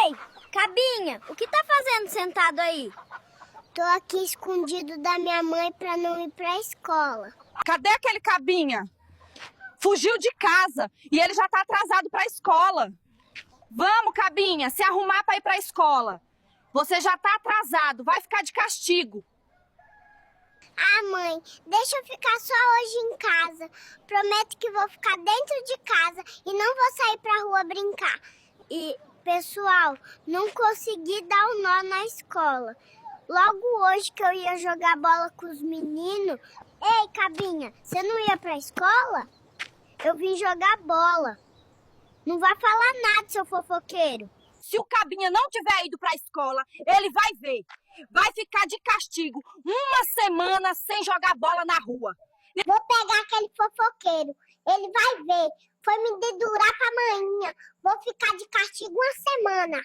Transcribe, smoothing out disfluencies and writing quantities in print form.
Ei, Cabinha, o que tá fazendo sentado aí? Tô aqui escondido da minha mãe pra não ir pra escola. Cadê aquele Cabinha? Fugiu de casa e ele já tá atrasado pra escola. Vamos, Cabinha, se arrumar pra ir pra escola. Você já tá atrasado, vai ficar de castigo. Ah, mãe, deixa eu ficar só hoje em casa. Prometo que vou ficar dentro de casa e não vou sair pra rua brincar. E, pessoal, não consegui dar o nó na escola. Logo hoje que eu ia jogar bola com os meninos... Ei, Cabinha, você não ia pra escola? Eu vim jogar bola. Não vai falar nada, seu fofoqueiro. Se o Cabinha não tiver ido pra escola, ele vai ver. Vai ficar de castigo 1 semana sem jogar bola na rua. Vou pegar aquele fofoqueiro. Ele vai ver. Foi me dedurar com a manhinha. Vou ficar de castigo 1 semana.